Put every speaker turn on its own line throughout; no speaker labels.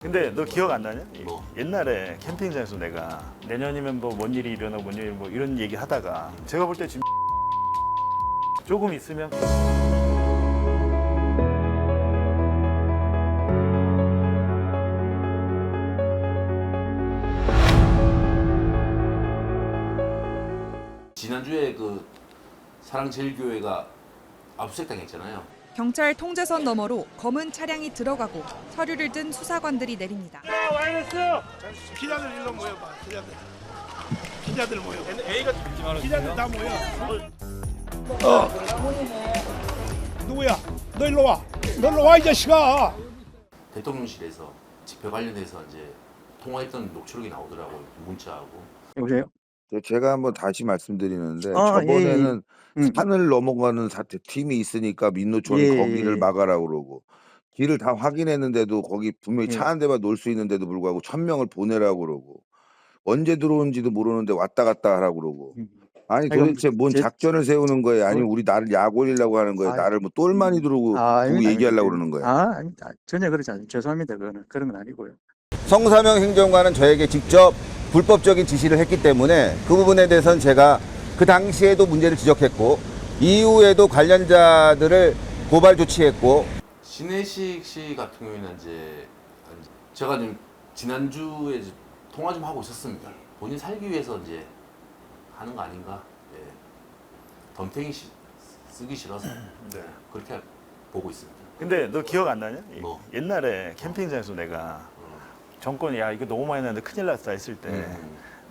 근데 너 기억 안 나냐?
뭐?
옛날에 캠핑장에서 내가 내년이면 뭐 뭔 일이 일어나고 뭔 일이 뭐 이런 얘기 하다가 제가 볼 때 지금 조금 있으면
지난주에 그 사랑제일교회가 압수수색 당했잖아요.
경찰 통제선 너머로 검은 차량이 들어가고 서류를 든 수사관들이 내립니다.
기자들 일로 모여봐. 기자들 모여. 기자들 다 모여. 누구야? 너 일로 와. 너 일로 와 이 자식아.
대통령실에서 집회 관련해서 이제 통화했던 녹취록이 나오더라고요. 문자하고.
여보세요?
제가 한번 다시 말씀드리는데
아,
저번에는
예, 예.
산을 넘어가는 팀이 있으니까 민노총
예,
거기를
예.
막아라 그러고 길을 다 확인했는데도 거기 분명히
예.
차 한 대만 놓을 수 있는데도 불구하고 1,000명을 보내라고 그러고 언제 들어온지도 모르는데 왔다 갔다 하라고 그러고 아니
아이고,
도대체 뭔 작전을 세우는 거예요? 아니면 우리 나를 약 올리려고 하는 거예요?
아,
나를 뭐 똘마니 두고
아닙니다,
얘기하려고
아닙니다.
그러는 거예요?
아닙니다. 전혀 그렇지 않습니다. 죄송합니다. 그런 건 아니고요.
성사명 행정관은 저에게 직접 불법적인 지시를 했기 때문에 그 부분에 대해서는 제가 그 당시에도 문제를 지적했고 이후에도 관련자들을 고발 조치했고
신혜식 씨 같은 경우에는 이제 제가 좀 지난주에 이제 통화 좀 하고 있었습니다. 본인 살기 위해서 이제 하는 거 아닌가? 예. 덤탱이 쓰기 싫어서
네.
그렇게 보고 있습니다.
근데 너 기억 안 나냐?
뭐?
옛날에 캠핑장에서 내가 정권이 야 이거 너무 많이 나는데 큰일 났다 했을 때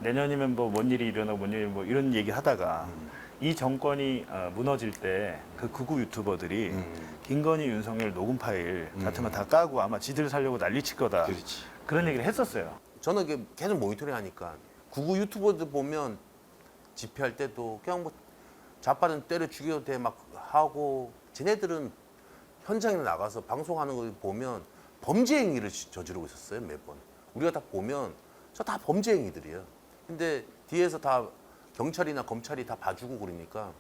내년이면 뭐 뭔 일이 일어나고 뭔 일이 뭐 이런 얘기 하다가 이 정권이 무너질 때 그 극우 유튜버들이 김건희, 윤석열 녹음 파일 같은 거 다 까고 아마 지들 살려고 난리 칠 거다.
그렇지.
그런 얘기를 했었어요.
저는 이게 계속 모니터링 하니까 구구 유튜버들 보면 집회할 때도 그냥 뭐 자빠른 때려 죽여도 돼 막 하고 쟤네들은 현장에 나가서 방송하는 거 보면 범죄 행위를 저지르고 있었어요 매번. 우리가 다 보면 저 다 범죄 행위들이에요. 근데 뒤에서 다 경찰이나 검찰이 다 봐주고 그러니까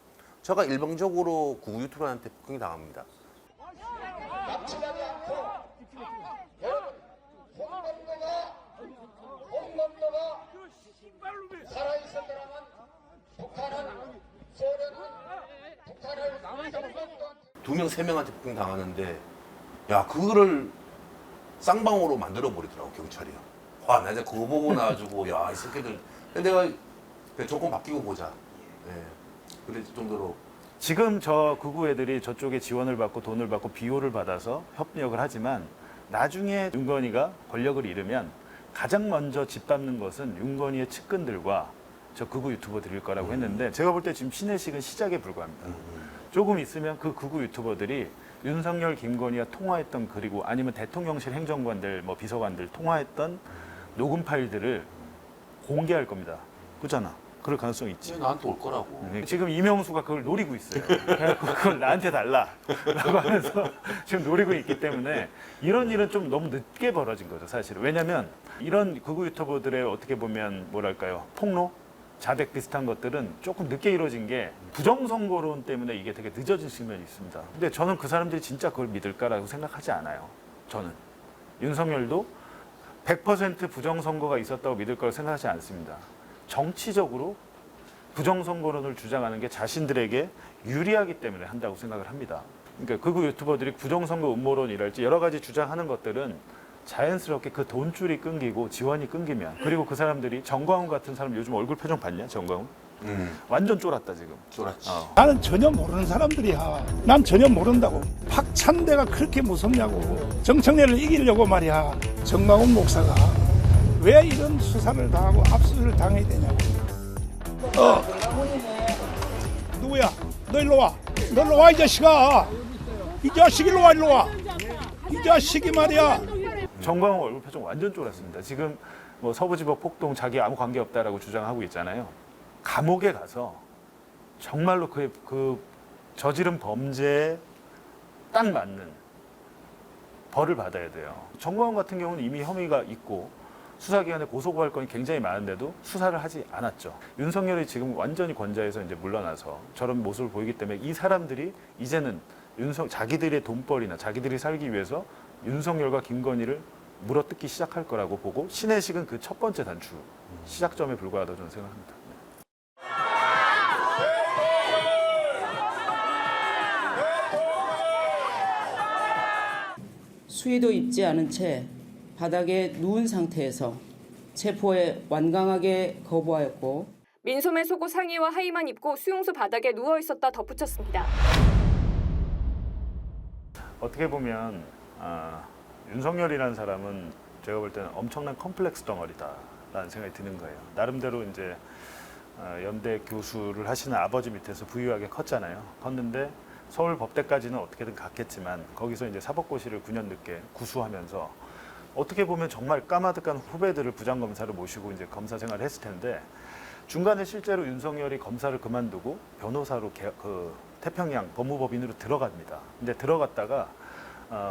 제가 일방적으로 구구 유튜버한테 폭행이 당합니다. 두 명, 세 명한테 폭행 당하는데, 야, 그거를 쌍방으로 만들어 버리더라고, 경찰이요. 와, 나 이제 그거 보고 나가지고, 야, 이 새끼들. 근데 내가 그래, 정권 바뀌고 보자. 예. 그럴 정도로.
지금 저 극우 애들이 저쪽에 지원을 받고 돈을 받고 비호를 받아서 협력을 하지만 나중에 윤건이가 권력을 잃으면 가장 먼저 짓밟는 것은 윤건이의 측근들과 저 극우 유튜버들일 거라고 했는데 제가 볼 때 지금 신혜식은 시작에 불과합니다. 조금 있으면 그 극우 유튜버들이 윤석열, 김건희와 통화했던 그리고 아니면 대통령실 행정관들, 뭐 비서관들 통화했던 녹음 파일들을 공개할 겁니다. 그렇잖아. 그럴 가능성이 있지.
왜 나한테 올 거라고.
지금 이명수가 그걸 노리고 있어요. 그래서 그걸 나한테 달라라고 하면서 지금 노리고 있기 때문에 이런 일은 좀 너무 늦게 벌어진 거죠, 사실은. 왜냐하면 이런 극우 유튜버들의 어떻게 보면 뭐랄까요, 폭로, 자백 비슷한 것들은 조금 늦게 이루어진 게 부정선거론 때문에 이게 되게 늦어진 측면이 있습니다. 근데 저는 그 사람들이 진짜 그걸 믿을까라고 생각하지 않아요. 저는 윤석열도 100% 부정선거가 있었다고 믿을 거라고 생각하지 않습니다. 정치적으로 부정선거론을 주장하는 게 자신들에게 유리하기 때문에 한다고 생각을 합니다. 그러니까 극우 유튜버들이 부정선거 음모론이랄지 여러 가지 주장하는 것들은 자연스럽게 그 돈줄이 끊기고 지원이 끊기면 그리고 그 사람들이 정광훈 같은 사람 요즘 얼굴 표정 봤냐? 정광훈? 완전 쫄았다 지금.
쫄았지.
나는 전혀 모르는 사람들이야. 난 전혀 모른다고. 박찬대가 그렇게 무섭냐고. 정청래를 이기려고 말이야. 정광훈 목사가 왜 이런 수사를 당하고 압수수색을 당해야 되냐고. 누구야? 너 일로 와. 너 일로 와 이 자식아. 이 자식 일로 와 일로 와. 이 자식이 말이야.
정광훈 얼굴 표정 완전 쫄았습니다. 지금 뭐 서부지법 폭동 자기 아무 관계 없다라고 주장하고 있잖아요. 감옥에 가서 정말로 그 저지른 범죄에 딱 맞는 벌을 받아야 돼요. 정광훈 같은 경우는 이미 혐의가 있고 수사기관에 고소고할 건이 굉장히 많은데도 수사를 하지 않았죠. 윤석열이 지금 완전히 권좌에서 이제 물러나서 저런 모습을 보이기 때문에 이 사람들이 이제는 자기들의 돈벌이나 자기들이 살기 위해서 윤석열과 김건희를 물어뜯기 시작할 거라고 보고 신해식은 그 첫 번째 단추 시작점에 불과하다고 저는 생각합니다.
수의도 입지 않은 채 바닥에 누운 상태에서 체포에 완강하게 거부하였고
민소매 속옷 상의와 하의만 입고 수용소 바닥에 누워 있었다 덧붙였습니다.
어떻게 보면 윤석열이라는 사람은 제가 볼 때는 엄청난 컴플렉스 덩어리다라는 생각이 드는 거예요. 나름대로 이제 연대 교수를 하시는 아버지 밑에서 부유하게 컸잖아요. 컸는데 서울 법대까지는 어떻게든 갔겠지만 거기서 이제 사법고시를 9년 늦게 구수하면서 어떻게 보면 정말 까마득한 후배들을 부장검사로 모시고 이제 검사 생활을 했을 텐데 중간에 실제로 윤석열이 검사를 그만두고 변호사로 그 태평양 법무법인으로 들어갑니다. 근데 들어갔다가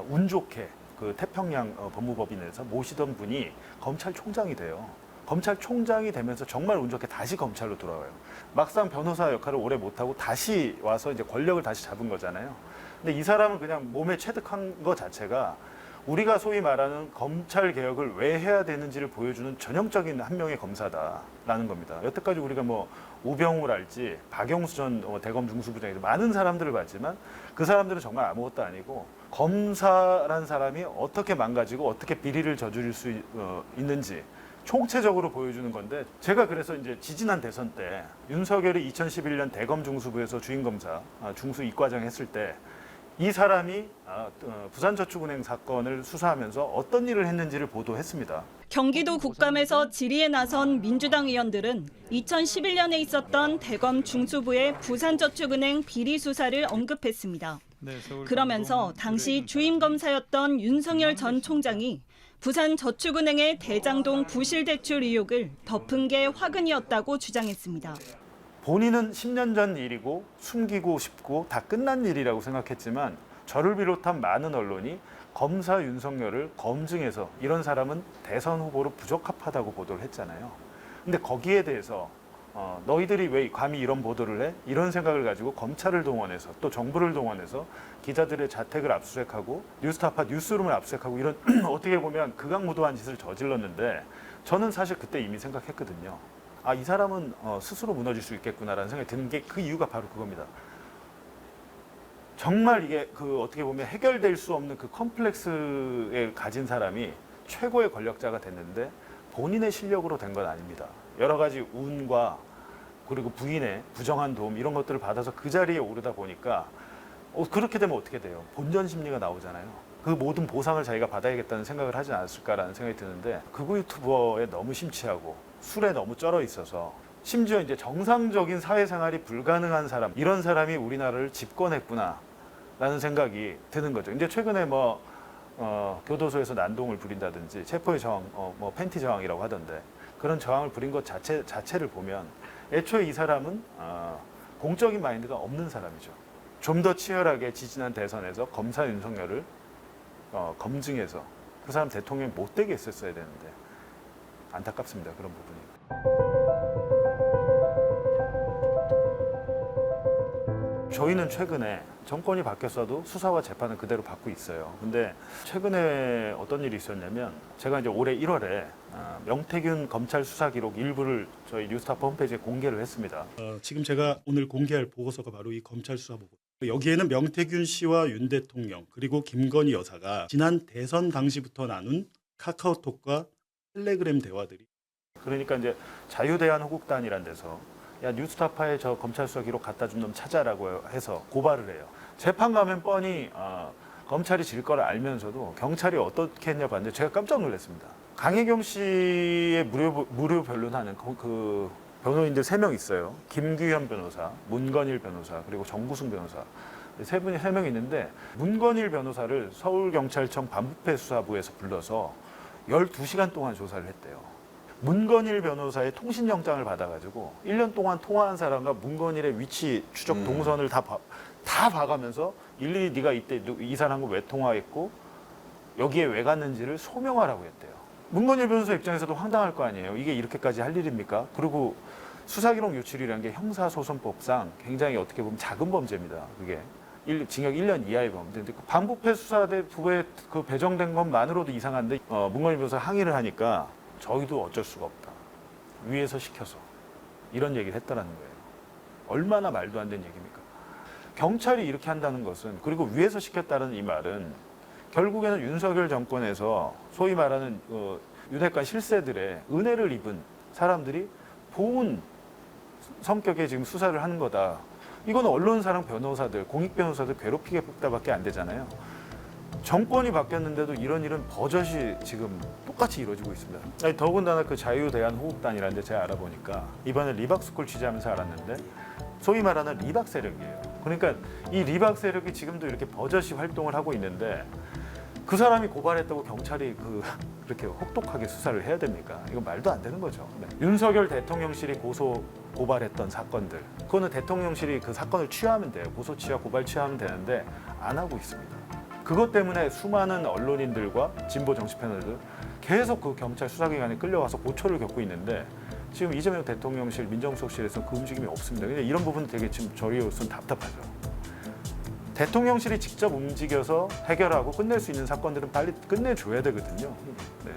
운 좋게 그 태평양 법무법인에서 모시던 분이 검찰총장이 돼요. 검찰총장이 되면서 정말 운 좋게 다시 검찰로 돌아와요. 막상 변호사 역할을 오래 못하고 다시 와서 이제 권력을 다시 잡은 거잖아요. 근데 이 사람은 그냥 몸에 체득한 것 자체가 우리가 소위 말하는 검찰 개혁을 왜 해야 되는지를 보여주는 전형적인 한 명의 검사다라는 겁니다. 여태까지 우리가 뭐 우병우를 알지 박영수 전 대검 중수부장이 많은 사람들을 봤지만 그 사람들은 정말 아무것도 아니고 검사라는 사람이 어떻게 망가지고 어떻게 비리를 저지를 수 있는지 총체적으로 보여주는 건데 제가 그래서 이제 지지난 대선 때 윤석열이 2011년 대검 중수부에서 주임검사 중수 이과장 했을 때 이 사람이 부산저축은행 사건을 수사하면서 어떤 일을 했는지를 보도했습니다.
경기도 국감에서 질의에 나선 민주당 의원들은 2011년에 있었던 대검 중수부의 부산저축은행 비리 수사를 언급했습니다. 그러면서 당시 주임검사였던 윤석열 전 총장이 부산저축은행의 대장동 부실대출 의혹을 덮은 게 화근이었다고 주장했습니다.
본인은 10년 전 일이고 숨기고 싶고 다 끝난 일이라고 생각했지만 저를 비롯한 많은 언론이 검사 윤석열을 검증해서 이런 사람은 대선 후보로 부적합하다고 보도를 했잖아요. 근데 거기에 대해서 너희들이 왜 감히 이런 보도를 해? 이런 생각을 가지고 검찰을 동원해서 또 정부를 동원해서 기자들의 자택을 압수수색하고 뉴스타파 뉴스룸을 압수수색하고 이런 어떻게 보면 극악무도한 짓을 저질렀는데 저는 사실 그때 이미 생각했거든요. 이 사람은 스스로 무너질 수 있겠구나라는 생각이 드는 게 그 이유가 바로 그겁니다. 정말 이게 그 어떻게 보면 해결될 수 없는 그 컴플렉스에 가진 사람이 최고의 권력자가 됐는데 본인의 실력으로 된 건 아닙니다. 여러 가지 운과 그리고 부인의 부정한 도움 이런 것들을 받아서 그 자리에 오르다 보니까 그렇게 되면 어떻게 돼요? 본전 심리가 나오잖아요. 그 모든 보상을 자기가 받아야겠다는 생각을 하지 않았을까라는 생각이 드는데 극우 유튜버에 너무 심취하고 술에 너무 쩔어 있어서 심지어 이제 정상적인 사회생활이 불가능한 사람 이런 사람이 우리나라를 집권했구나라는 생각이 드는 거죠. 이제 최근에 교도소에서 난동을 부린다든지 체포의 저항, 팬티 저항이라고 하던데 그런 저항을 부린 것 자체를 보면 애초에 이 사람은 공적인 마인드가 없는 사람이죠. 좀 더 치열하게 지지난 대선에서 검사 윤석열을 검증해서 그 사람 대통령 못 되게 했었어야 되는데 안타깝습니다. 그런 부분이. 저희는 최근에 정권이 바뀌었어도 수사와 재판은 그대로 받고 있어요. 근데 최근에 어떤 일이 있었냐면 제가 이제 올해 1월에 명태균 검찰 수사 기록 일부를 저희 뉴스타파 홈페이지에 공개를 했습니다.
지금 제가 오늘 공개할 보고서가 바로 이 검찰 수사 보고. 여기에는 명태균 씨와 윤 대통령 그리고 김건희 여사가 지난 대선 당시부터 나눈 카카오톡과 텔레그램 대화들이
그러니까 이제 자유대한호국단이란 데서 야 뉴스타파에 저 검찰 수사 기록 갖다 준 놈 찾아라고 해서 고발을 해요. 재판 가면 뻔히 검찰이 질 걸 알면서도 경찰이 어떻게 했냐 봤는데 제가 깜짝 놀랐습니다. 강혜경 씨의 무료 변론하는 그 변호인들 3명 있어요. 김규현 변호사, 문건일 변호사, 그리고 정구승 변호사. 세 명이 있는데 문건일 변호사를 서울경찰청 반부패 수사부에서 불러서 12시간 동안 조사를 했대요. 문건일 변호사의 통신영장을 받아가지고 1년 동안 통화한 사람과 문건일의 위치 추적 동선을 다 봐가면서 일일이 네가 이때 이 사람과 왜 통화했고 여기에 왜 갔는지를 소명하라고 했대요. 문건일 변호사 입장에서도 황당할 거 아니에요. 이게 이렇게까지 할 일입니까? 그리고 수사기록 유출이라는 게 형사소송법상 굉장히 어떻게 보면 작은 범죄입니다. 그게 징역 1년 이하의 범죄인데 그 반부패 수사대 부에 그 배정된 것만으로도 이상한데 문건일 변호사 항의를 하니까 저희도 어쩔 수가 없다. 위에서 시켜서 이런 얘기를 했다라는 거예요. 얼마나 말도 안 되는 얘기입니까? 경찰이 이렇게 한다는 것은 그리고 위에서 시켰다는 이 말은 결국에는 윤석열 정권에서 소위 말하는 윤핵관 실세들의 은혜를 입은 사람들이 보은 성격의 지금 수사를 하는 거다. 이건 언론사랑 변호사들, 공익 변호사들 괴롭히게 뽑다밖에 안 되잖아요. 정권이 바뀌었는데도 이런 일은 버젓이 지금 똑같이 이루어지고 있습니다. 아니, 더군다나 그 자유대한호국단이라는 데 제가 알아보니까 이번에 리박스쿨 취재하면서 알았는데 소위 말하는 리박 세력이에요. 그러니까 이 리박 세력이 지금도 이렇게 버젓이 활동을 하고 있는데 그 사람이 고발했다고 경찰이 그렇게 혹독하게 수사를 해야 됩니까? 이건 말도 안 되는 거죠. 네. 윤석열 대통령실이 고발했던 사건들, 그거는 대통령실이 그 사건을 취하면 돼요. 고소 취하, 고발 취하면 되는데 안 하고 있습니다. 그것 때문에 수많은 언론인들과 진보 정치 패널들 계속 그 경찰 수사기관에 끌려와서 고초를 겪고 있는데 지금 이재명 대통령실, 민정수석실에서 그 움직임이 없습니다. 근데 이런 부분은 되게 지금 저희로서는 답답하죠. 대통령실이 직접 움직여서 해결하고 끝낼 수 있는 사건들은 빨리 끝내줘야 되거든요. 네.